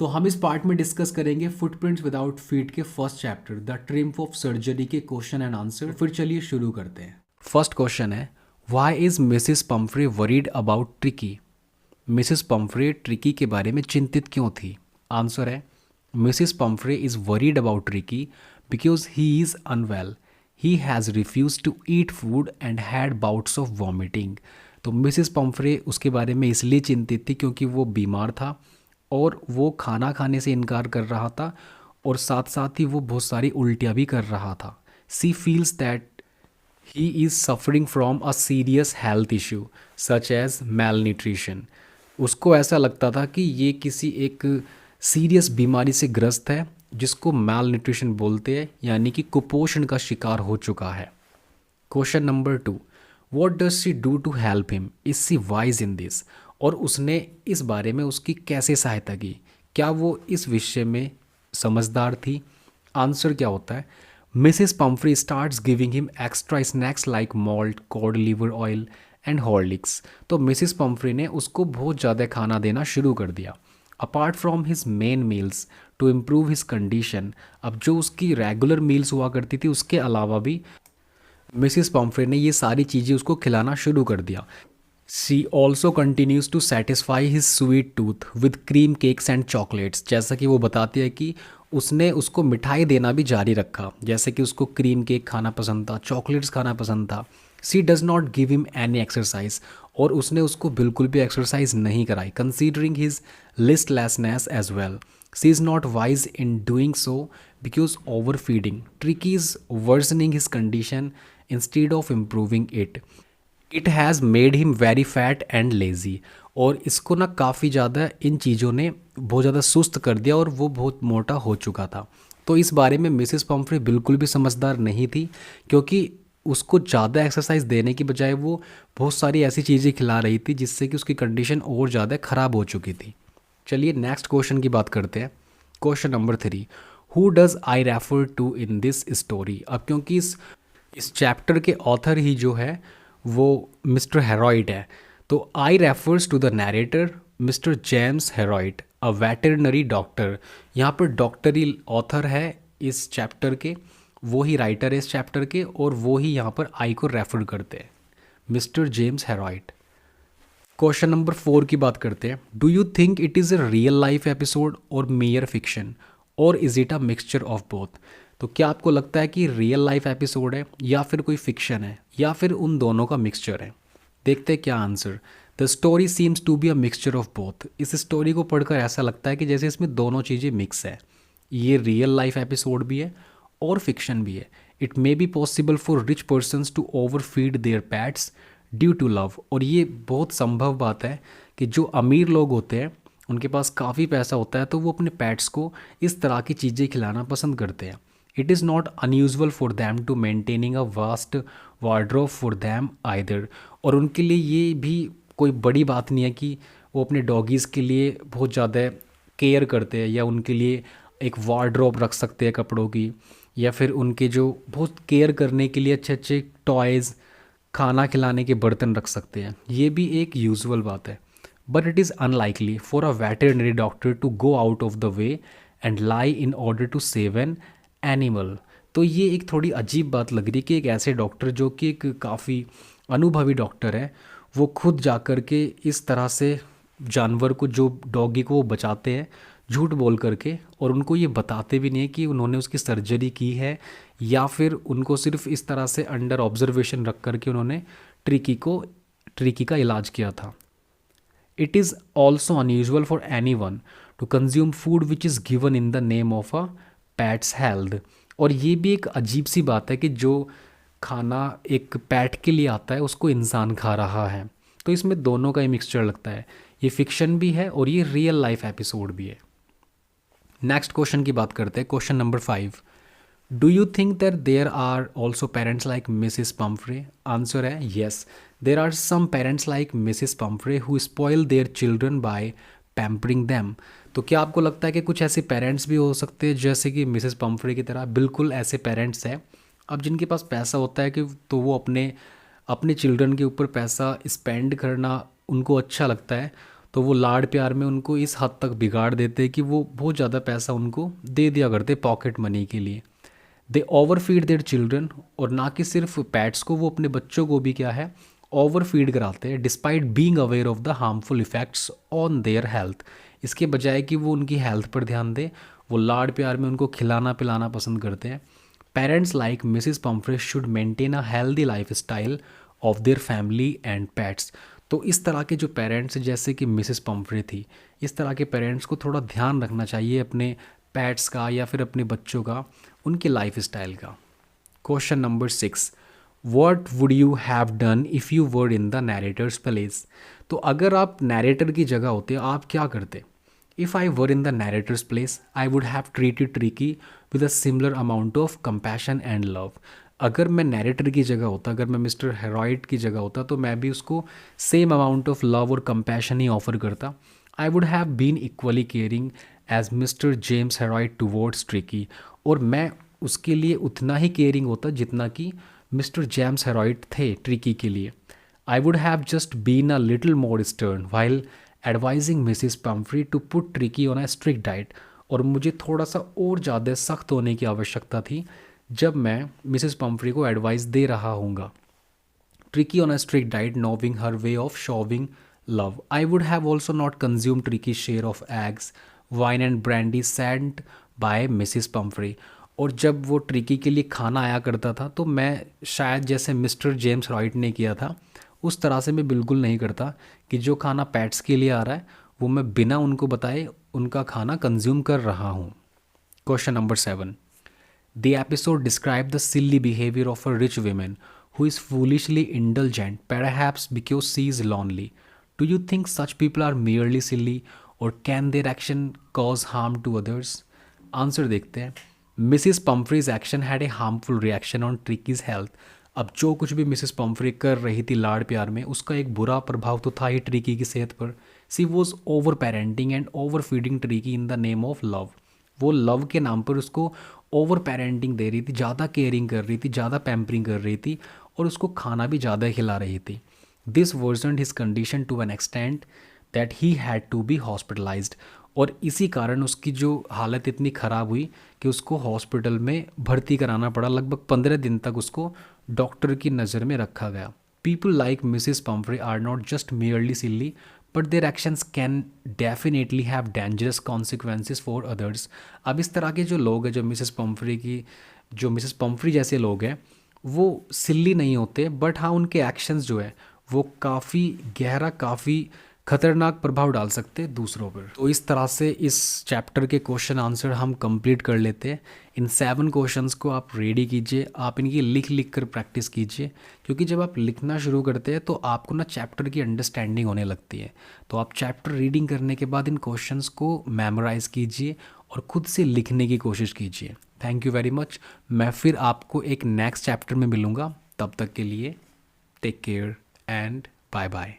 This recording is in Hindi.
तो हम इस पार्ट में डिस्कस करेंगे फुटप्रिंट्स विदाउट फीट के first chapter the triumph of surgery के क्वेश्चन एंड आंसर। फिर चलिए शुरू करते हैं। फर्स्ट क्वेश्चन है, why is Mrs Pumphrey worried about Tricki? Mrs Pumphrey Tricki के बारे में चिंतित क्यों थी? आंसर है, Mrs Pumphrey is worried about Tricki because he is unwell. He has refuse to eat food and had bouts of vomiting. तो मिसिस पम्फ्रे उसके बारे में इसलिए चिंतित थी क्योंकि वो बीमार था और वो खाना खाने से इनकार कर रहा था और साथ साथ ही वो बहुत सारी उल्टियाँ भी कर रहा था। She feels that he is suffering from a serious health issue such as malnutrition. उसको ऐसा लगता था कि ये किसी एक सीरियस बीमारी से ग्रस्त है जिसको मेल न्यूट्रिशन बोलते हैं, यानी कि कुपोषण का शिकार हो चुका है। Question number 2, what does she do to help him? Is she wise in this? और उसने इस बारे में उसकी कैसे सहायता की? क्या वो इस विषय में समझदार थी? आंसर क्या होता है, Mrs Pumphrey starts giving him extra snacks like malt, cod liver oil and Horlicks. तो मिसिस पम्फ्री ने उसको बहुत ज़्यादा खाना देना शुरू कर दिया। Apart from his main meals to improve his condition. अब जो उसकी रेगुलर मील्स हुआ करती थी उसके अलावा भी मिसिस पम्फ्रे ने ये सारी चीज़ें उसको खिलाना शुरू कर दिया। She also continues to satisfy his sweet tooth with cream cakes and chocolates. जैसा कि वो बताती है कि उसने उसको मिठाई देना भी जारी रखा, जैसे कि उसको क्रीम केक खाना पसंद था, चॉकलेट्स खाना पसंद था। She does not give him any exercise, और उसने उसको बिल्कुल भी एक्सरसाइज नहीं कराई, considering his listlessness as well. She is not wise in doing so because over feeding Tricki is worsening his condition instead of improving it. It has made him very fat and lazy. और इसको ना काफ़ी ज़्यादा इन चीज़ों ने बहुत ज़्यादा सुस्त कर दिया और वो बहुत मोटा हो चुका था। तो इस बारे में मिसिस पम्फ्रे बिल्कुल भी समझदार नहीं थी, क्योंकि उसको ज़्यादा एक्सरसाइज देने की बजाय वो बहुत सारी ऐसी चीज़ें खिला रही थी जिससे कि उसकी कंडीशन और ज़्यादा ख़राब हो चुकी थी। चलिए नेक्स्ट क्वेश्चन की बात करते हैं। Question number 3, who does I refer to in this story? अब क्योंकि इस चैप्टर के ऑथर ही जो है वो मिस्टर हेरॉइट है, तो I refers to the narrator mister James Herriot, a veterinary doctor. यहाँ पर डॉक्टर ही ऑथर है इस चैप्टर के, वो ही राइटर है इस चैप्टर के, और वो ही यहाँ पर आई को रेफर करते हैं, मिस्टर जेम्स हेरॉइट। क्वेश्चन नंबर 4 की बात करते हैं। Do you think it is a real life episode और मेयर फिक्शन, और is it a mixture of both? तो क्या आपको लगता है कि रियल लाइफ एपिसोड है या फिर कोई फिक्शन है या फिर उन दोनों का मिक्सचर है? देखते हैं क्या answer. The story seems to be a mixture of both. इस स्टोरी को पढ़कर ऐसा लगता है कि जैसे इसमें दोनों चीज़ें मिक्स है। ये रियल लाइफ एपिसोड भी है और फिक्शन भी है। It may be possible for rich persons to overfeed their pets due to love. और ये बहुत संभव बात है कि जो अमीर लोग होते हैं उनके पास काफ़ी पैसा होता है तो वो अपने पैट्स को इस तरह की चीज़ें खिलाना पसंद करते हैं। It is not unusual for them to maintaining a vast wardrobe for them either. और उनके लिए ये भी कोई बड़ी बात नहीं है कि वो अपने डॉगीज़ के लिए बहुत ज़्यादा केयर करते हैं या उनके लिए एक वार्ड्रोब रख सकते हैं कपड़ों की, या फिर उनके जो बहुत केयर करने के लिए अच्छे अच्छे टॉयज़, खाना खिलाने के बर्तन रख सकते हैं। ये भी एक यूजुअल बात है। But it is unlikely for a veterinary doctor to go out of the way and lie in order to save an animal. तो ये एक थोड़ी अजीब बात लग रही है कि एक ऐसे डॉक्टर जो कि एक काफ़ी अनुभवी डॉक्टर है, वो खुद जा कर के इस तरह से जानवर को, जो डॉगी को वो बचाते हैं, झूठ बोल करके, और उनको ये बताते भी नहीं है कि उन्होंने उसकी सर्जरी की है, या फिर उनको सिर्फ इस तरह से अंडर ऑब्जर्वेशन रख करके उन्होंने ट्रिकी का इलाज किया था। It is also unusual for any one two consume food which is given in the name of a pets health. और ये भी एक अजीब सी बात है कि जो खाना एक पैट के लिए आता है उसको इंसान खा रहा है। तो इसमें दोनों का ही मिक्सचर लगता है। ये फिक्शन भी है और ये रियल लाइफ एपिसोड भी है। नेक्स्ट क्वेश्चन की बात करते हैं। Question number 5, do you think that there are also parents like Mrs Pumphrey? Answer है yes, there are some parents like Mrs Pumphrey who spoil their children by pampering them. तो क्या आपको लगता है कि कुछ ऐसे पेरेंट्स भी हो सकते हैं जैसे कि मिसिस पम्फ्रे की तरह? बिल्कुल ऐसे पेरेंट्स हैं। अब जिनके पास पैसा होता है कि तो वो अपने अपने चिल्ड्रन के ऊपर पैसा स्पेंड करना उनको अच्छा लगता है, तो वो लाड़ प्यार में उनको इस हद तक बिगाड़ देते कि वो बहुत ज़्यादा पैसा उनको दे दिया करते पॉकेट मनी के लिए। दे ओवर फीड देयर चिल्ड्रन, और ना कि सिर्फ पैट्स को, वो अपने बच्चों को भी क्या है ओवर फीड कराते हैं, despite being aware of the harmful effects on their health. इसके बजाय कि वो उनकी हेल्थ पर ध्यान दे, वो लाड़ प्यार में उनको खिलाना पिलाना पसंद करते हैं। Parents like Mrs Pomfrey should maintain a healthy life style of their family and pets. तो इस तरह के जो पेरेंट्स जैसे कि मिसिस पम्फ्रे थी, इस तरह के पेरेंट्स को थोड़ा ध्यान रखना चाहिए अपने पैट्स का या फिर अपने बच्चों का, उनकी लाइफ स्टाइल का। Question number 6, what would you have done if you were in the narrator's place. तो अगर आप नैरेटर की जगह होते आप क्या करते। If I were in the narrator's place I would have treated Tricki with a similar amount of compassion and love. अगर मैं नैरेटर की जगह होता, अगर मैं मिस्टर हेरॉइट की जगह होता, तो मैं भी उसको सेम अमाउंट ऑफ लव और कंपैशन ही ऑफर करता। I would have been equally caring as mister James Herriot towards Tricki, और मैं उसके लिए उतना ही केयरिंग होता जितना कि मिस्टर जेम्स हेरॉइट थे ट्रिकी के लिए। I would have just been a little more stern while advising Mrs Pumphrey to put Tricki on a strict diet, और मुझे थोड़ा सा और ज़्यादा सख्त होने की आवश्यकता थी जब मैं मिसिस पम्फ्री को एडवाइस दे रहा हूँगा। Tricky on a strict diet, knowing her way of showing love. I would have also not consumed Tricky's share of eggs, wine and brandy sent by Mrs. Pumphrey. और जब वो ट्रिकी के लिए खाना आया करता था तो मैं शायद जैसे मिस्टर जेम्स रॉइट ने किया था उस तरह से मैं बिल्कुल नहीं करता कि जो खाना पैट्स के लिए आ रहा है वो मैं बिना उनको बताए उनका खाना कंज्यूम कर रहा हूँ। Question number 7, The episode described the silly behavior of a rich woman who is foolishly indulgent, perhaps because she is lonely. Do you think such people are merely silly or can their action cause harm to others? Answer देखते हैं। Mrs Pumphrey's action had a harmful reaction on Tricki's health. अब जो कुछ भी मिसिस पम्फ्री कर रही थी लाड़ प्यार में, उसका एक बुरा प्रभाव तो था ही ट्रिकी की सेहत पर। She was over parenting and over feeding Tricki in the name of love. वो लव के नाम पर उसको ओवर पेरेंटिंग दे रही थी, ज़्यादा केयरिंग कर रही थी, ज़्यादा पैम्परिंग कर रही थी और उसको खाना भी ज़्यादा खिला रही थी। This worsen his condition to an extent that he had to be hospitalized, और इसी कारण उसकी जो हालत इतनी ख़राब हुई कि उसको हॉस्पिटल में भर्ती कराना पड़ा। लगभग 15 दिन तक उसको डॉक्टर की नज़र में रखा गया। People like Mrs Pumphrey are not just merely silly but their actions can definitely have dangerous consequences for others. अब इस तरह के जो लोग हैं, जो मिसिस पम्फ्री जैसे लोग हैं, वो सिल्ली नहीं होते, बट हाँ उनके एक्शंस जो है वो काफ़ी गहरा, काफ़ी खतरनाक प्रभाव डाल सकते हैं दूसरों पर। तो इस तरह से इस चैप्टर के क्वेश्चन आंसर हम कंप्लीट कर लेते हैं। इन 7 क्वेश्चंस को आप रेडी कीजिए, आप इनकी लिख कर प्रैक्टिस कीजिए, क्योंकि जब आप लिखना शुरू करते हैं तो आपको ना चैप्टर की अंडरस्टैंडिंग होने लगती है। तो आप चैप्टर रीडिंग करने के बाद इन क्वेश्चंस को मेमोराइज़ कीजिए और ख़ुद से लिखने की कोशिश कीजिए। Thank you very much. मैं फिर आपको एक नेक्स्ट चैप्टर में मिलूँगा, तब तक के लिए take care and bye bye.